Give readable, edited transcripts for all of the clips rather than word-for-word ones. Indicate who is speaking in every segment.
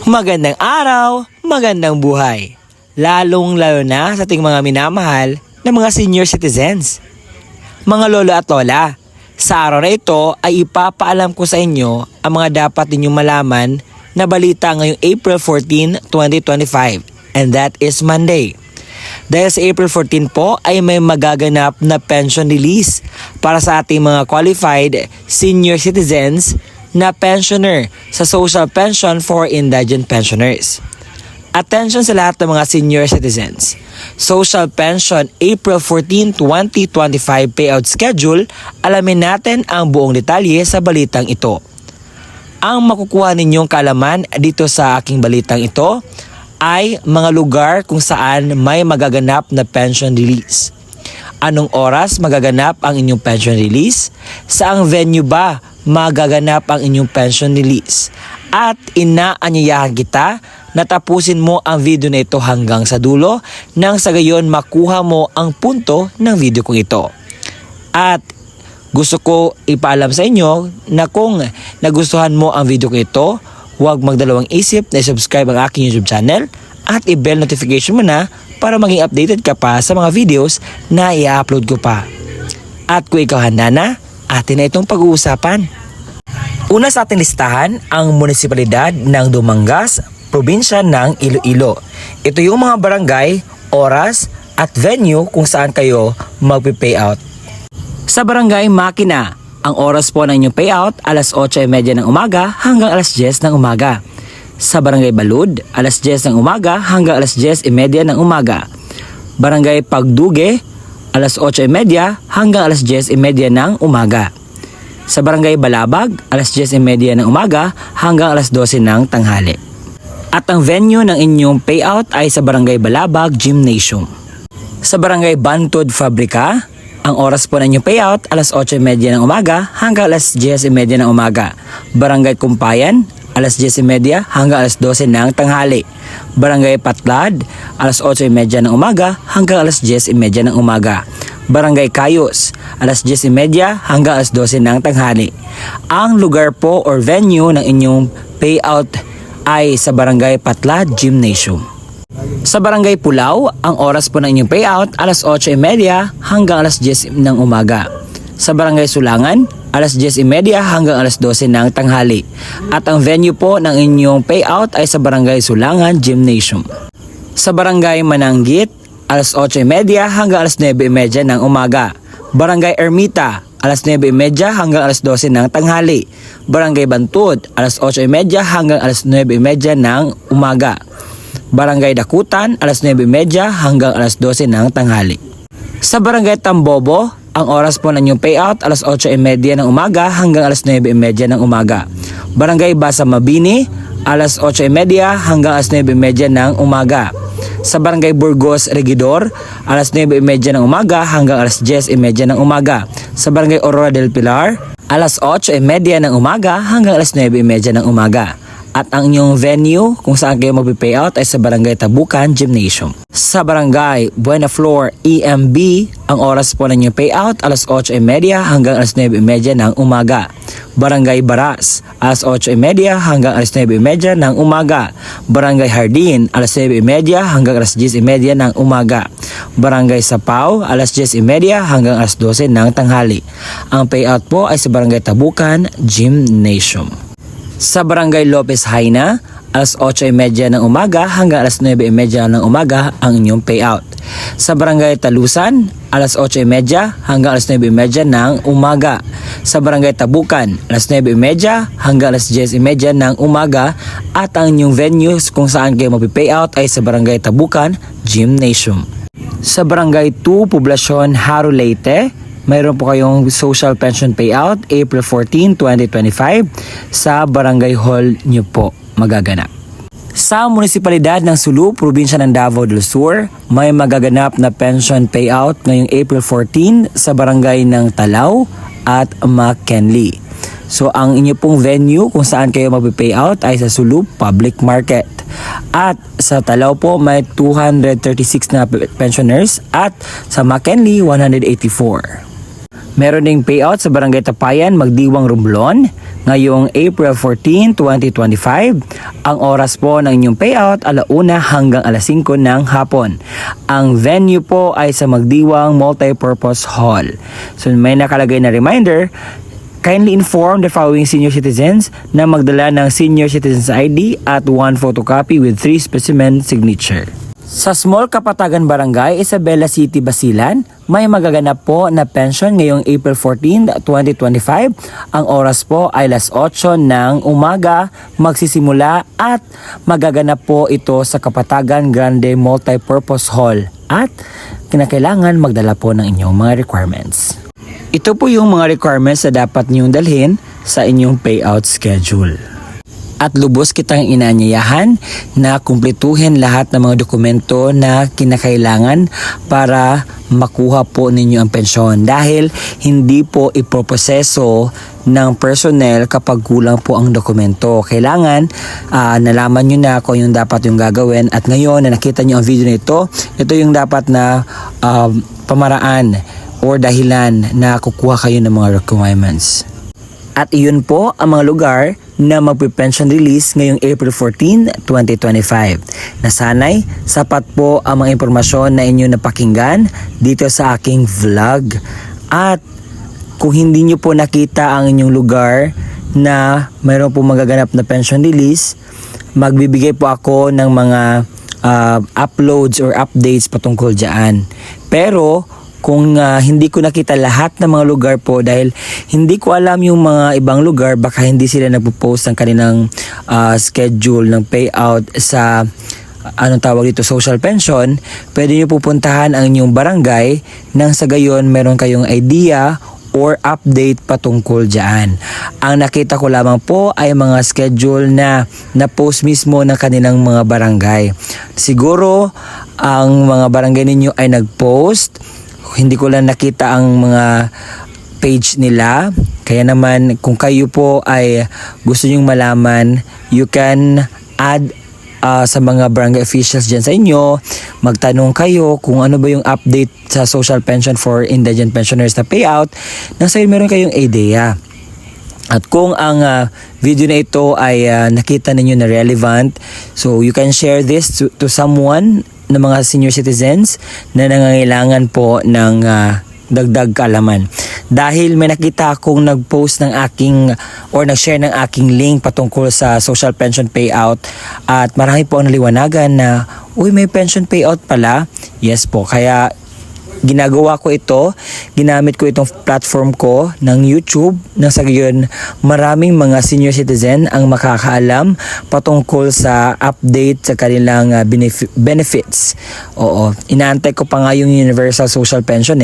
Speaker 1: Magandang araw, magandang buhay. Lalong-lalo na sa ating mga minamahal na mga senior citizens. Mga lolo at lola, sa araw na ito ay ipapaalam ko sa inyo ang mga dapat ninyong malaman na balita ngayong April 14, 2025. And that is Monday. Dahil sa April 14 po ay may magaganap na pension release para sa ating mga qualified senior citizens na pensioner sa Social Pension for Indigent Pensioners. Attention sa lahat ng mga senior citizens. Social Pension April 14, 2025 payout schedule, alamin natin ang buong detalye sa balitang ito. Ang makukuha ninyong kaalaman dito sa aking balitang ito ay mga lugar kung saan may magaganap na pension release. Anong oras magaganap ang inyong pension release? Saang venue ba magaganap ang inyong pension release? At inaanyayahan kita na tapusin mo ang video na ito hanggang sa dulo nang sa gayon makuha mo ang punto ng video kong ito. At gusto ko ipaalam sa inyo na kung nagustuhan mo ang video ko ito, huwag magdalawang isip na subscribe ang aking YouTube channel at i-bell notification mo na para maging updated ka pa sa mga videos na i-upload ko pa. At kung ikaw handa na, atin na itong pag-uusapan. Una sa ating listahan ang munisipalidad ng Dumangas, probinsya ng Iloilo. Ito yung mga barangay, oras at venue kung saan kayo magpi-payout. Sa barangay Makina, ang oras po ng inyong payout alas 8:30 ng umaga hanggang alas 10 ng umaga. Sa barangay Balud, alas 10 ng umaga hanggang alas 10:30 ng umaga. Barangay Pagduge, alas 8:30 hanggang alas 10:30 ng umaga. Sa barangay Balabag, alas 10:30 ng umaga hanggang alas 12 ng tanghali. At ang venue ng inyong payout ay sa barangay Balabag Gymnasium. Sa barangay Bantod Fabrika, ang oras po ng inyong payout alas 8:30 ng umaga hanggang alas 10:30 ng umaga. Barangay Kumpayan, alas 10:30 hanggang alas 12 ng tanghali. Barangay Patlad, alas 8:30 ng umaga hanggang alas 10:30 ng umaga. Barangay Kayos, alas 10:30 hanggang alas 12 ng tanghali. Ang lugar po or venue ng inyong payout ay sa Barangay Patlad Gymnasium. Sa Barangay Pulao, ang oras po ng inyong payout alas 8:30 hanggang alas 10 ng umaga. Sa Barangay Sulangan, alas 10:30 hanggang alas 12 ng tanghali. At ang venue po ng inyong payout ay sa Barangay Sulangan Gymnasium. Sa Barangay Mananggit, alas 8:30 hanggang alas 9:30 ng umaga. Barangay Ermita, alas 9:30 hanggang alas 12 ng tanghali. Barangay Bantod, alas 8:30 hanggang alas 9:30 ng umaga. Barangay Dakutan, alas 9:30 hanggang alas 12 ng tanghali. Sa Barangay Tambobo, ang oras po ng inyong payout alas 8:30 ng umaga hanggang alas 9:30 ng umaga. Barangay Basa Mabini, alas 8:30 hanggang alas 9:30 ng umaga. Sa Barangay Burgos Regidor, alas 9:30 ng umaga hanggang alas 10:30 ng umaga. Sa Barangay Aurora del Pilar, alas 8:30 ng umaga hanggang alas 9:30 ng umaga. At ang inyong venue kung saan kayo magpi-payout ay sa Barangay Tabukan Gymnasium. Sa Barangay Buena Flor EMB, ang oras po ng inyong payout alas 8:30 hanggang alas 9:30 ng umaga. Barangay Baras, alas 8:30 hanggang alas 9:30 ng umaga. Barangay Hardin, alas 9:30 hanggang alas 10:30 ng umaga. Barangay Sapao, alas 10:30 hanggang alas 12 ng tanghali. Ang payout po ay sa Barangay Tabukan Gymnasium. Sa Barangay Lopez Haina, alas 8:30 ng umaga hanggang alas 9:30 ng umaga ang inyong payout. Sa Barangay Talusan, alas 8:30 hanggang alas 9:30 ng umaga. Sa Barangay Tabukan, alas 9:30 hanggang alas 10:30 ng umaga. At ang inyong venues kung saan kayo magpi-payout ay sa Barangay Tabukan Gymnasium. Sa Barangay 2, Poblacion Haro Leyte, mayroon po kayong social pension payout April 14, 2025 sa Barangay Hall nyo po magaganap. Sa munisipalidad ng Sulu, probinsya ng Davao del Sur, may magaganap na pension payout ngayong April 14 sa barangay ng Talao at McKinley. So ang inyo pong venue kung saan kayo magpi-payout ay sa Sulu Public Market. At sa Talao po may 236 na pensioners at sa McKinley 184. Meron ding payout sa Barangay Tapayan, Magdiwang, Romblon. ngayong April 14, 2025. Ang oras po ng inyong payout 1:00 hanggang 5:00 ng hapon. Ang venue po ay sa Magdiwang Multipurpose Hall. So may nakalagay na reminder, kindly inform the following senior citizens na magdala ng senior citizens ID at 1 photocopy with 3 specimen signature. Sa Small Kapatagan Barangay, Isabela City, Basilan, may magaganap po na pension ngayong April 14, 2025. Ang oras po ay 8:00 ng umaga magsisimula at magaganap po ito sa Kapatagan Grande Multipurpose Hall at kinakailangan magdala po ng inyong mga requirements. Ito po yung mga requirements na dapat niyong dalhin sa inyong payout schedule. At lubos kitang inaanyayahan na kumpletuhin lahat ng mga dokumento na kinakailangan para makuha po ninyo ang pensyon. Dahil hindi po iproproseso ng personnel kapag kulang po ang dokumento. Kailangan nalaman nyo na kung yung dapat yung gagawin. At ngayon na nakita nyo ang video nito, ito yung dapat na pamaraan or dahilan na kukuha kayo ng mga requirements. At iyon po ang mga lugar na magpe-pension release ngayong April 14, 2025. Nasanay, sapat po ang mga impormasyon na inyo napakinggan dito sa aking vlog. At kung hindi nyo po nakita ang inyong lugar na mayroon po magaganap na pension release, magbibigay po ako ng mga uploads or updates patungkol dyan. Pero kung hindi ko nakita lahat ng mga lugar po dahil hindi ko alam yung mga ibang lugar, baka hindi sila nagpo-post ng kanilang schedule ng payout sa anong tawag dito, social pension, pwede nyo pupuntahan ang inyong barangay nang sa gayon meron kayong idea or update patungkol dyan. Ang nakita ko lamang po ay mga schedule na na-post mismo ng kanilang mga barangay. Siguro ang mga barangay ninyo ay nag-post, hindi ko lang nakita ang mga page nila. Kaya naman kung kayo po ay gusto nyong malaman, you can add sa mga barangay officials dyan sa inyo. Magtanong kayo kung ano ba yung update sa social pension for indigent pensioners na payout nang sa meron kayong idea. At kung ang video na ito ay nakita ninyo na relevant, so you can share this to someone ng mga senior citizens na nangangailangan po ng dagdag kaalaman. Dahil may nakita akong nag-post ng aking or nag-share ng aking link patungkol sa social pension payout at marami po ang naliwanagan na, uy, may pension payout pala. Yes po, kaya ginagawa ko ito, ginamit ko itong platform ko ng YouTube nang sa gayon maraming mga senior citizen ang makakaalam patungkol sa update sa kanilang benefits. Oo, inaantay ko pa nga yung Universal Social Pension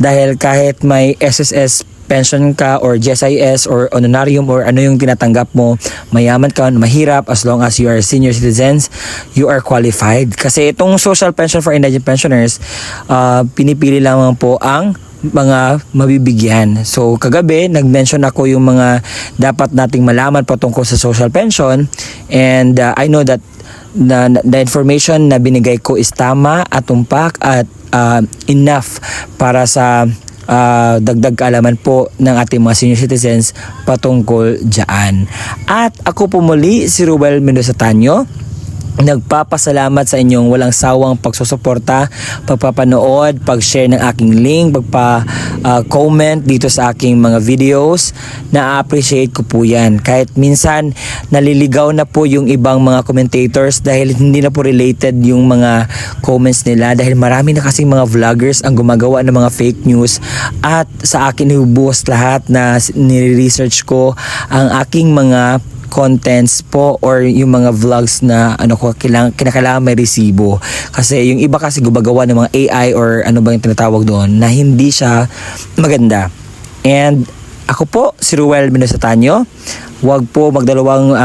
Speaker 1: dahil kahit may SSS pension ka or GSIS or honorarium or ano yung tinatanggap mo, mayaman ka, mahirap, as long as you are senior citizens, you are qualified. Kasi itong social pension for indigent pensioners, pinipili lamang po ang mga mabibigyan. So kagabi, nag-mention ako yung mga dapat nating malaman patungkol sa social pension, and I know that the information na binigay ko is tama at tumpak at enough para sa dagdag kaalaman po ng ating mga senior citizens patungkol dyan. At ako po muli, si Ruel Mendoza Tanyo, nagpapasalamat sa inyong walang sawang pagsusuporta, pagpapanood, pag-share ng aking link, pagpa-comment dito sa aking mga videos. Na-appreciate ko po yan. Kahit minsan naliligaw na po yung ibang mga commentators dahil hindi na po related yung mga comments nila dahil marami na kasing mga vloggers ang gumagawa ng mga fake news, at sa akin ibubuhos lahat na nire-research ko ang aking mga contents po or yung mga vlogs na kinakailangan may resibo. Kasi yung iba kasi gumagawa ng mga AI or ano bang tinatawag doon na hindi siya maganda. And ako po, si Ruel Mendoza Tanyo. Huwag po magdalawang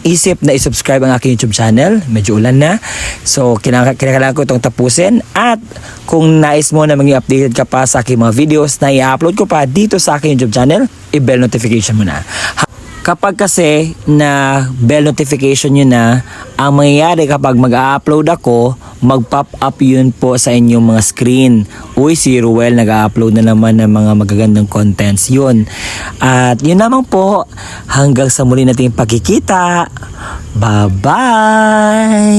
Speaker 1: isip na i-subscribe ang aking YouTube channel. Medyo ulan na. So, kinakailangan ko itong tapusin. At kung nais mo na maging updated ka pa sa aking mga videos na i-upload ko pa dito sa aking YouTube channel, i-bell notification mo na. Kapag kasi na bell notification nyo na, ang mangyayari kapag mag-upload ako, mag-pop up yun po sa inyong mga screen. Uy, si Ruel nag-upload na naman ng mga magagandang contents yun. At yun naman po, hanggang sa muli nating pagkikita. Bye-bye!